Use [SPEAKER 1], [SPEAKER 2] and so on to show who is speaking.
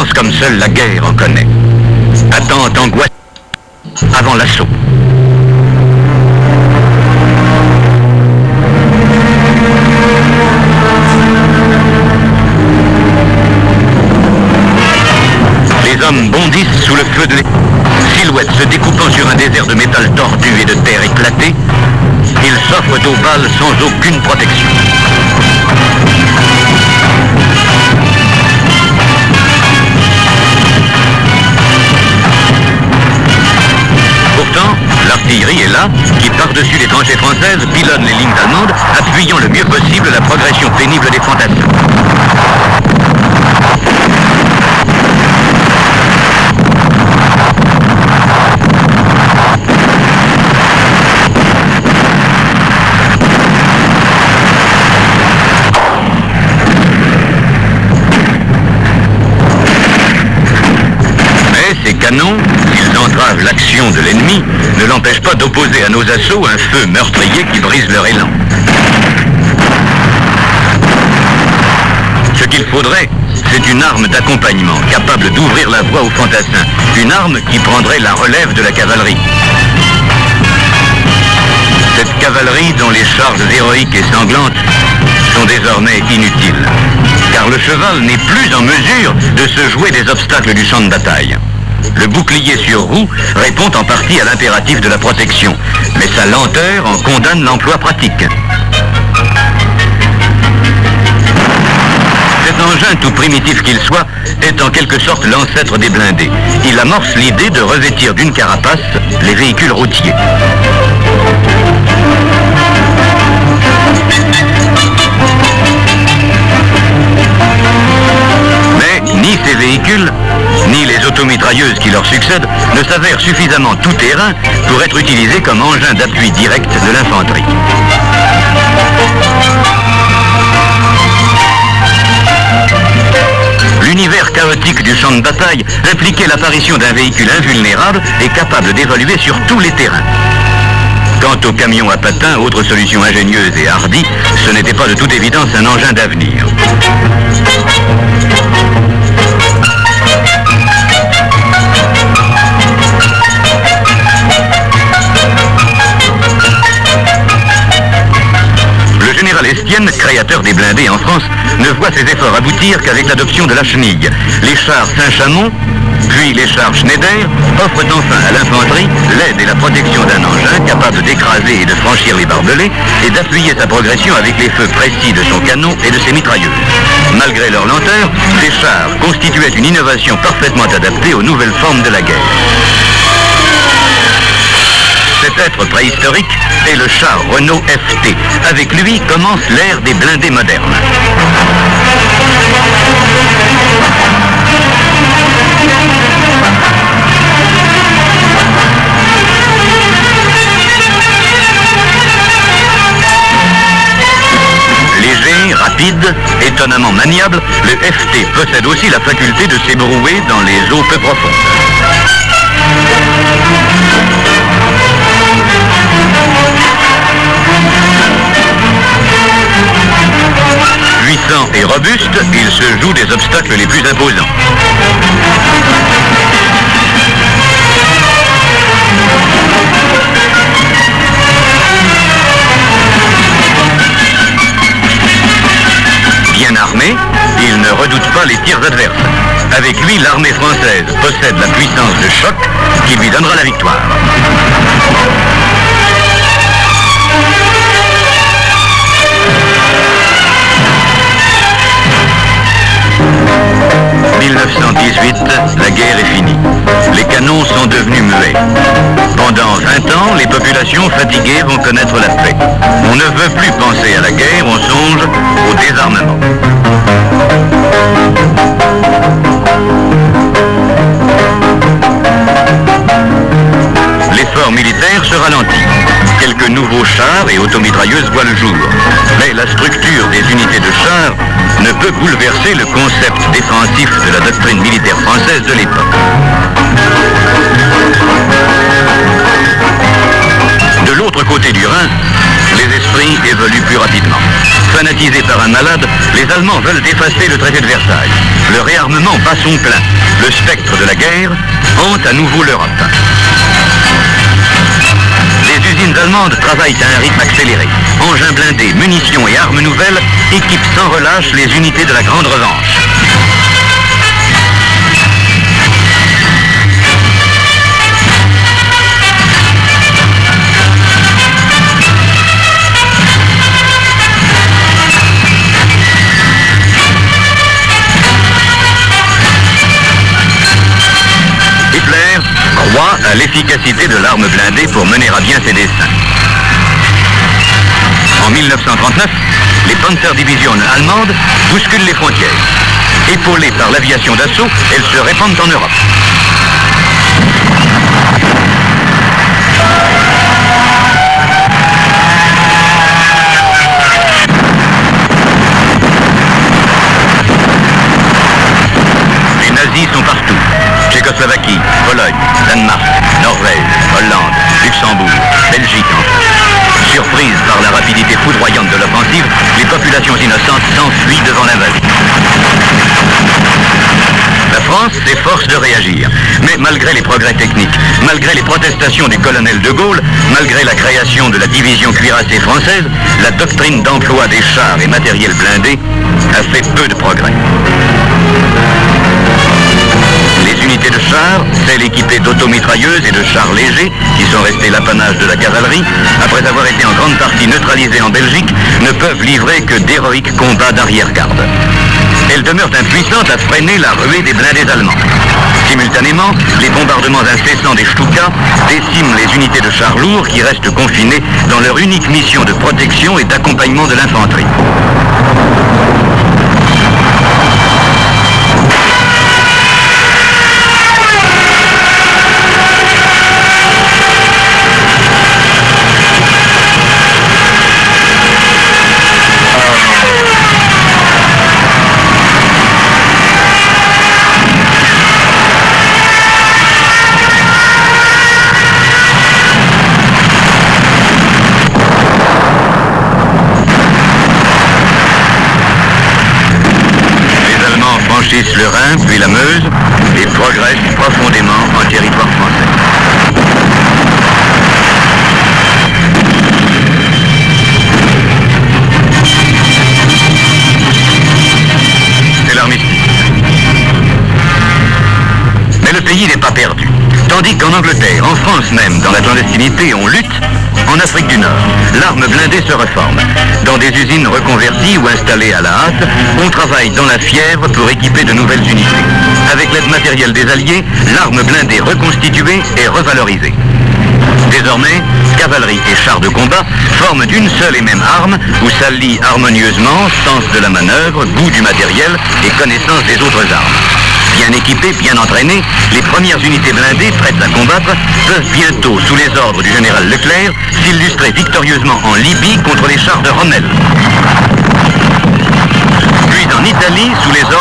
[SPEAKER 1] silence comme seule la guerre en connaît. Attente, angoisse, avant l'assaut. Les hommes bondissent sous le feu de silhouettes se découpant sur un désert de métal tordu et de terre éclatée. Ils s'offrent aux balles sans aucune protection. Pourtant, l'artillerie est là, qui par-dessus les tranchées françaises pilonne les lignes allemandes, appuyant le mieux possible la progression pénible des fantassins. Ces canons, s'ils entravent l'action de l'ennemi, ne l'empêchent pas d'opposer à nos assauts un feu meurtrier qui brise leur élan. Ce qu'il faudrait, c'est une arme d'accompagnement capable d'ouvrir la voie aux fantassins, une arme qui prendrait la relève de la cavalerie. Cette cavalerie dont les charges héroïques et sanglantes sont désormais inutiles, car le cheval n'est plus en mesure de se jouer des obstacles du champ de bataille. Le bouclier sur roue répond en partie à l'impératif de la protection, mais sa lenteur en condamne l'emploi pratique. Cet engin, tout primitif qu'il soit, est en quelque sorte l'ancêtre des blindés. Il amorce l'idée de revêtir d'une carapace les véhicules routiers. Mais ni ces véhicules, ni les automitrailleuses qui leur succèdent ne s'avèrent suffisamment tout-terrain pour être utilisés comme engin d'appui direct de l'infanterie. L'univers chaotique du champ de bataille impliquait l'apparition d'un véhicule invulnérable et capable d'évoluer sur tous les terrains. Quant aux camions à patins, autre solution ingénieuse et hardie, ce n'était pas de toute évidence un engin d'avenir. Le général Estienne, créateur des blindés en France, ne voit ses efforts aboutir qu'avec l'adoption de la chenille. Les chars Saint-Chamond, puis les chars Schneider, offrent enfin à l'infanterie l'aide et la protection d'un engin capable d'écraser et de franchir les barbelés et d'appuyer sa progression avec les feux précis de son canon et de ses mitrailleuses. Malgré leur lenteur, ces chars constituaient une innovation parfaitement adaptée aux nouvelles formes de la guerre. Cet être préhistorique est le char Renault FT. Avec lui commence l'ère des blindés modernes. Léger, rapide, étonnamment maniable, le FT possède aussi la faculté de s'ébrouer dans les eaux peu profondes. Puissant et robuste, il se joue des obstacles les plus imposants. Bien armé, il ne redoute pas les tirs adverses. Avec lui, l'armée française possède la puissance de choc qui lui donnera la victoire. 1918, la guerre est finie. Les canons sont devenus muets. Pendant 20 ans, les populations fatiguées vont connaître la paix. On ne veut plus penser à la guerre, on songe au désarmement. L'effort militaire se ralentit. Quelques nouveaux chars et automitrailleuses voient le jour. Mais la structure des unités de chars ne peut bouleverser le concept défensif de la doctrine militaire française de l'époque. De l'autre côté du Rhin, les esprits l'ennemi évolue plus rapidement. Fanatisés par un malade, les Allemands veulent effacer le traité de Versailles. Le réarmement bat son plein. Le spectre de la guerre hante à nouveau l'Europe. Les usines allemandes travaillent à un rythme accéléré. Engins blindés, munitions et armes nouvelles équipent sans relâche les unités de la Grande Revanche. Hitler croit à l'efficacité de l'arme blindée pour mener à bien ses desseins. En 1939, les Panzerdivisionen allemandes bousculent les frontières. Épaulées par l'aviation d'assaut, elles se répandent en Europe. Les nazis sont partout. Tchécoslovaquie, Pologne, Danemark, Norvège, Hollande, Luxembourg, Belgique enfin. Surprises par la rapidité foudroyante de l'offensive, les populations innocentes s'enfuient devant l'invasion. La France s'efforce de réagir, mais malgré les progrès techniques, malgré les protestations du colonel de Gaulle, malgré la création de la division cuirassée française, la doctrine d'emploi des chars et matériels blindés a fait peu de progrès. Les unités de chars, celles équipées d'automitrailleuses et de chars légers, qui sont restés l'apanage de la cavalerie, après avoir été en grande partie neutralisées en Belgique, ne peuvent livrer que d'héroïques combats d'arrière-garde. Elles demeurent impuissantes à freiner la ruée des blindés allemands. Simultanément, les bombardements incessants des Stuka déciment les unités de chars lourds qui restent confinées dans leur unique mission de protection et d'accompagnement de l'infanterie. Franchissent le Rhin, puis la Meuse, et progressent profondément en territoire français. C'est l'armistice. Mais le pays n'est pas perdu. Tandis qu'en Angleterre, en France même, dans la clandestinité, on lutte, en Afrique du Nord, l'arme blindée se reforme. Dans des usines reconverties ou installées à la hâte, on travaille dans la fièvre pour équiper de nouvelles unités. Avec l'aide matérielle des Alliés, l'arme blindée reconstituée est revalorisée. Désormais, cavalerie et chars de combat forment une seule et même arme où s'allient harmonieusement sens de la manœuvre, goût du matériel et connaissance des autres armes. Bien équipées, bien entraînées, les premières unités blindées prêtes à combattre peuvent bientôt, sous les ordres du général Leclerc, s'illustrer victorieusement en Libye contre les chars de Rommel. Puis en Italie, sous les ordres